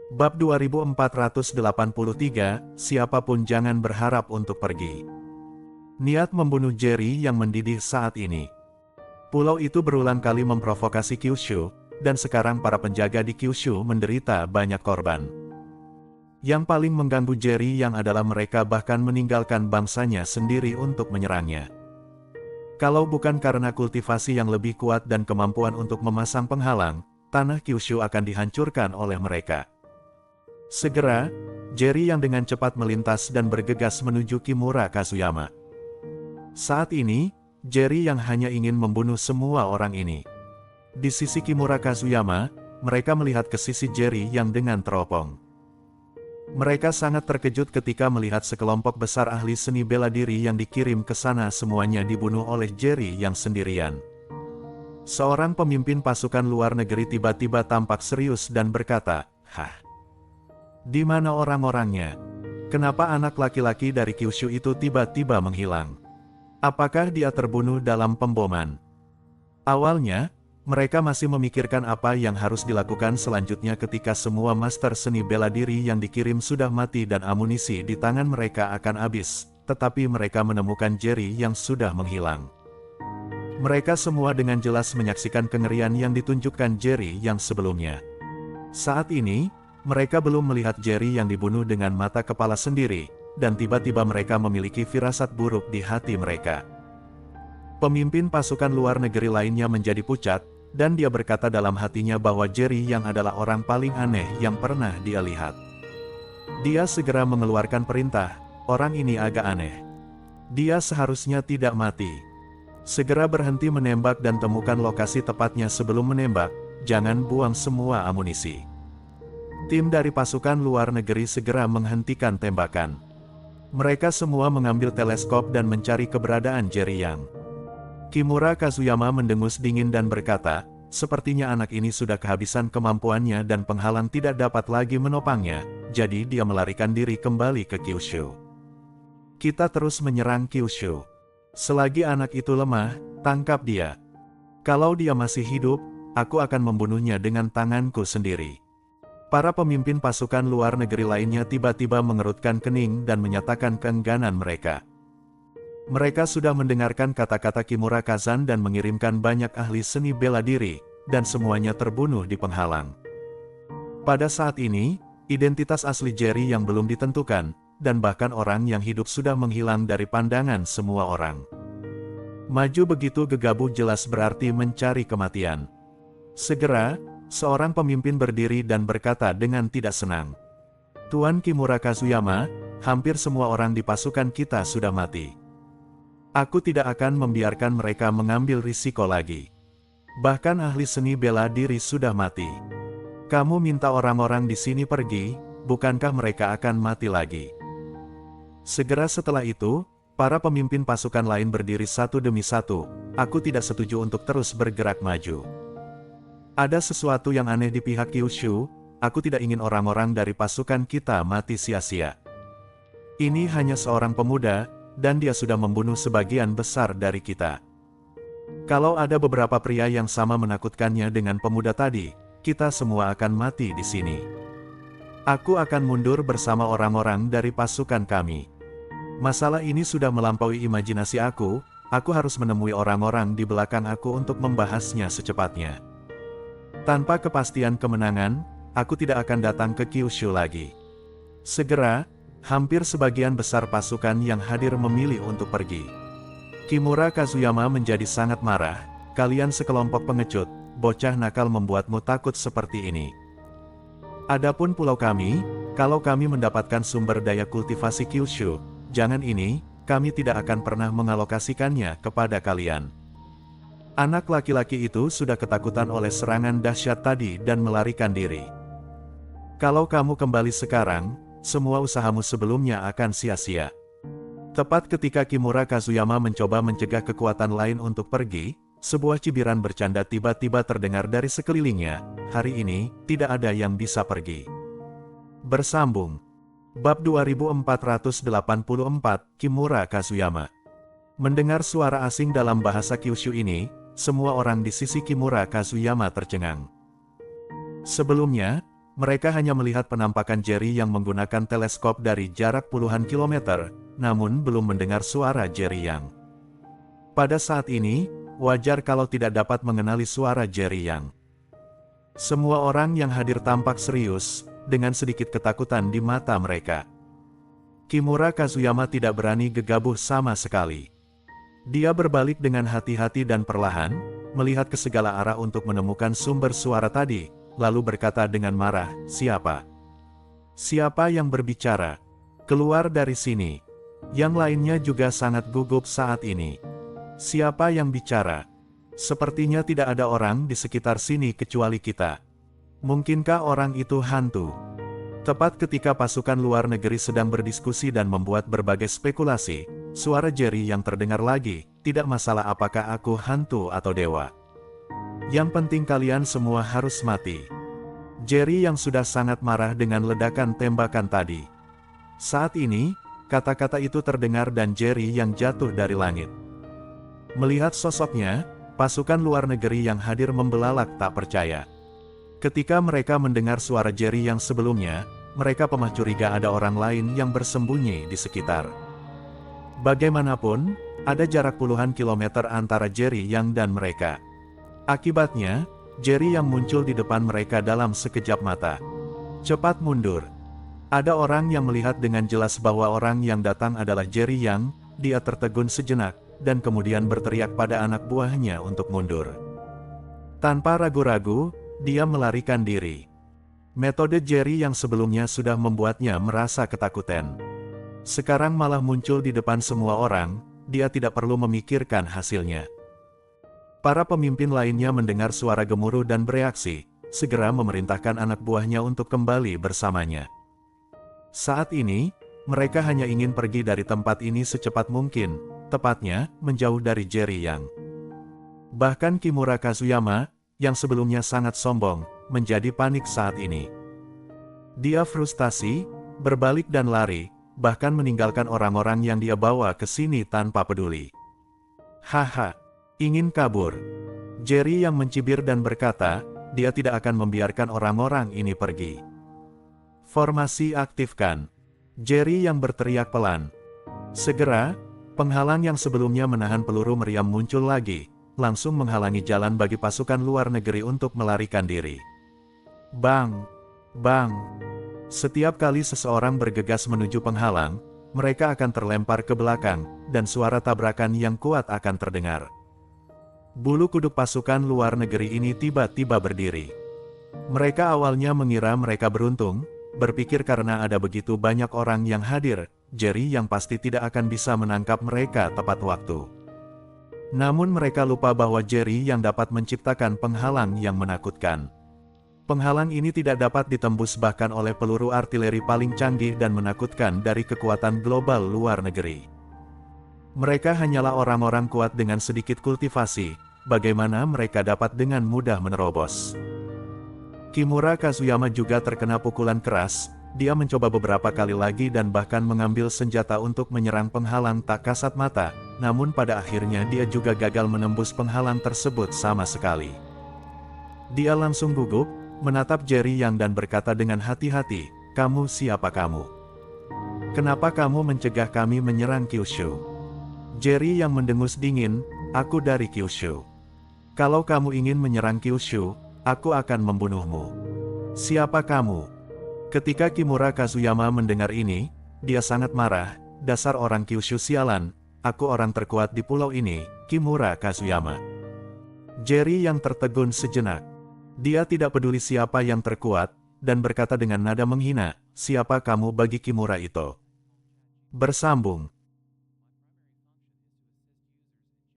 Bab 2483, siapapun jangan berharap untuk pergi. Niat membunuh Jerry yang mendidih saat ini. Pulau itu berulang kali memprovokasi Kyushu, dan sekarang para penjaga di Kyushu menderita banyak korban. Yang paling mengganggu Jerry yang adalah mereka bahkan meninggalkan bangsanya sendiri untuk menyerangnya. Kalau bukan karena kultivasi yang lebih kuat dan kemampuan untuk memasang penghalang, tanah Kyushu akan dihancurkan oleh mereka. Segera, Jerry yang dengan cepat melintas dan bergegas menuju Kimura Kazuyama. Saat ini, Jerry yang hanya ingin membunuh semua orang ini. Di sisi Kimura Kazuyama, mereka melihat ke sisi Jerry yang dengan teropong. Mereka sangat terkejut ketika melihat sekelompok besar ahli seni bela diri yang dikirim ke sana semuanya dibunuh oleh Jerry yang sendirian. Seorang pemimpin pasukan luar negeri tiba-tiba tampak serius dan berkata, "Hah? Di mana orang-orangnya? Kenapa anak laki-laki dari Kyushu itu tiba-tiba menghilang? Apakah dia terbunuh dalam pemboman?" Awalnya, mereka masih memikirkan apa yang harus dilakukan selanjutnya ketika semua master seni bela diri yang dikirim sudah mati dan amunisi di tangan mereka akan habis, tetapi mereka menemukan Jerry yang sudah menghilang. Mereka semua dengan jelas menyaksikan kengerian yang ditunjukkan Jerry yang sebelumnya. Saat ini, mereka belum melihat Jerry yang dibunuh dengan mata kepala sendiri, dan tiba-tiba mereka memiliki firasat buruk di hati mereka. Pemimpin pasukan luar negeri lainnya menjadi pucat, dan dia berkata dalam hatinya bahwa Jerry yang adalah orang paling aneh yang pernah dia lihat. Dia segera mengeluarkan perintah, "Orang ini agak aneh. Dia seharusnya tidak mati. Segera berhenti menembak dan temukan lokasi tepatnya sebelum menembak, jangan buang semua amunisi." Tim dari pasukan luar negeri segera menghentikan tembakan. Mereka semua mengambil teleskop dan mencari keberadaan Jerry Yang. Kimura Kazuyama mendengus dingin dan berkata, "Sepertinya anak ini sudah kehabisan kemampuannya dan penghalang tidak dapat lagi menopangnya, jadi dia melarikan diri kembali ke Kyushu. Kita terus menyerang Kyushu. Selagi anak itu lemah, tangkap dia. Kalau dia masih hidup, aku akan membunuhnya dengan tanganku sendiri." Para pemimpin pasukan luar negeri lainnya tiba-tiba mengerutkan kening dan menyatakan keengganan mereka. Mereka sudah mendengarkan kata-kata Kimura Kazan dan mengirimkan banyak ahli seni bela diri, dan semuanya terbunuh di penghalang. Pada saat ini, identitas asli Jerry yang belum ditentukan, dan bahkan orang yang hidup sudah menghilang dari pandangan semua orang. Maju begitu gegabah jelas berarti mencari kematian. Segera, seorang pemimpin berdiri dan berkata dengan tidak senang, "Tuan Kimura Kazuyama, hampir semua orang di pasukan kita sudah mati. Aku tidak akan membiarkan mereka mengambil risiko lagi. Bahkan ahli seni bela diri sudah mati. Kamu minta orang-orang di sini pergi, bukankah mereka akan mati lagi?" Segera setelah itu, para pemimpin pasukan lain berdiri satu demi satu. "Aku tidak setuju untuk terus bergerak maju. Ada sesuatu yang aneh di pihak Kyushu, aku tidak ingin orang-orang dari pasukan kita mati sia-sia. Ini hanya seorang pemuda, dan dia sudah membunuh sebagian besar dari kita. Kalau ada beberapa pria yang sama menakutkannya dengan pemuda tadi, kita semua akan mati di sini. Aku akan mundur bersama orang-orang dari pasukan kami. Masalah ini sudah melampaui imajinasi aku harus menemui orang-orang di belakang aku untuk membahasnya secepatnya. Tanpa kepastian kemenangan, aku tidak akan datang ke Kyushu lagi." Segera, hampir sebagian besar pasukan yang hadir memilih untuk pergi. Kimura Kazuyama menjadi sangat marah, "Kalian sekelompok pengecut, bocah nakal membuatmu takut seperti ini. Adapun pulau kami, kalau kami mendapatkan sumber daya kultivasi Kyushu, jangan ini, kami tidak akan pernah mengalokasikannya kepada kalian." Anak laki-laki itu sudah ketakutan oleh serangan dahsyat tadi dan melarikan diri. "Kalau kamu kembali sekarang, semua usahamu sebelumnya akan sia-sia." Tepat ketika Kimura Kazuyama mencoba mencegah kekuatan lain untuk pergi, sebuah cibiran bercanda tiba-tiba terdengar dari sekelilingnya, "Hari ini, tidak ada yang bisa pergi." Bersambung. Bab 2484, Kimura Kazuyama. Mendengar suara asing dalam bahasa Kyushu ini, semua orang di sisi Kimura Kazuyama tercengang. Sebelumnya, Mereka hanya melihat penampakan Jerry yang menggunakan teleskop dari jarak puluhan kilometer, namun belum mendengar suara Jerry Yang. Pada saat ini, wajar kalau tidak dapat mengenali suara Jerry Yang. Semua orang yang hadir tampak serius, dengan sedikit ketakutan di mata mereka. Kimura Kazuyama tidak berani gegabah sama sekali. Dia berbalik dengan hati-hati dan perlahan, melihat ke segala arah untuk menemukan sumber suara tadi, lalu berkata dengan marah, "Siapa? Siapa yang berbicara? Keluar dari sini." Yang lainnya juga sangat gugup saat ini. Siapa yang bicara? Sepertinya tidak ada orang di sekitar sini kecuali kita. Mungkinkah orang itu hantu? Tepat ketika pasukan luar negeri sedang berdiskusi dan membuat berbagai spekulasi, suara Jerry yang terdengar lagi, "Tidak masalah apakah aku hantu atau dewa. Yang penting kalian semua harus mati." Jerry yang sudah sangat marah dengan ledakan tembakan tadi. Saat ini, kata-kata itu terdengar dan Jerry yang jatuh dari langit. Melihat sosoknya, pasukan luar negeri yang hadir membelalak tak percaya. Ketika mereka mendengar suara Jerry yang sebelumnya, mereka pemah curiga ada orang lain yang bersembunyi di sekitar. Bagaimanapun, ada jarak puluhan kilometer antara Jerry Yang dan mereka. Akibatnya, Jerry Yang muncul di depan mereka dalam sekejap mata. "Cepat mundur." Ada orang yang melihat dengan jelas bahwa orang yang datang adalah Jerry Yang. Dia tertegun sejenak, dan kemudian berteriak pada anak buahnya untuk mundur. Tanpa ragu-ragu, dia melarikan diri. Metode Jerry yang sebelumnya sudah membuatnya merasa ketakutan. Sekarang malah muncul di depan semua orang, dia tidak perlu memikirkan hasilnya. Para pemimpin lainnya mendengar suara gemuruh dan bereaksi, segera memerintahkan anak buahnya untuk kembali bersamanya. Saat ini, mereka hanya ingin pergi dari tempat ini secepat mungkin, tepatnya, menjauh dari Jerry Yang. Bahkan Kimura Kazuyama, yang sebelumnya sangat sombong, menjadi panik saat ini. Dia frustasi, berbalik dan lari, bahkan meninggalkan orang-orang yang dia bawa ke sini tanpa peduli. "Haha, ingin kabur." Jerry yang mencibir dan berkata, dia tidak akan membiarkan orang-orang ini pergi. "Formasi aktifkan." Jerry yang berteriak pelan. Segera, penghalang yang sebelumnya menahan peluru meriam muncul lagi, langsung menghalangi jalan bagi pasukan luar negeri untuk melarikan diri. Bang! Bang! Setiap kali seseorang bergegas menuju penghalang, mereka akan terlempar ke belakang, dan suara tabrakan yang kuat akan terdengar. Bulu kuduk pasukan luar negeri ini tiba-tiba berdiri. Mereka awalnya mengira mereka beruntung, berpikir karena ada begitu banyak orang yang hadir, Jerry yang pasti tidak akan bisa menangkap mereka tepat waktu. Namun mereka lupa bahwa Jerry yang dapat menciptakan penghalang yang menakutkan. Penghalang ini tidak dapat ditembus bahkan oleh peluru artileri paling canggih dan menakutkan dari kekuatan global luar negeri. Mereka hanyalah orang-orang kuat dengan sedikit kultivasi, bagaimana mereka dapat dengan mudah menerobos. Kimura Kazuyama juga terkena pukulan keras, dia mencoba beberapa kali lagi dan bahkan mengambil senjata untuk menyerang penghalang tak kasat mata, namun pada akhirnya dia juga gagal menembus penghalang tersebut sama sekali. Dia langsung gugup, menatap Jerry Yang dan berkata dengan hati-hati, "Kamu siapa kamu? Kenapa kamu mencegah kami menyerang Kyushu?" Jerry yang mendengus dingin, "Aku dari Kyushu. Kalau kamu ingin menyerang Kyushu, aku akan membunuhmu. Siapa kamu?" Ketika Kimura Kazuyama mendengar ini, dia sangat marah, "Dasar orang Kyushu sialan, aku orang terkuat di pulau ini, Kimura Kazuyama." Jerry yang tertegun sejenak. Dia tidak peduli siapa yang terkuat, dan berkata dengan nada menghina, "Siapa kamu bagi Kimura itu?" Bersambung.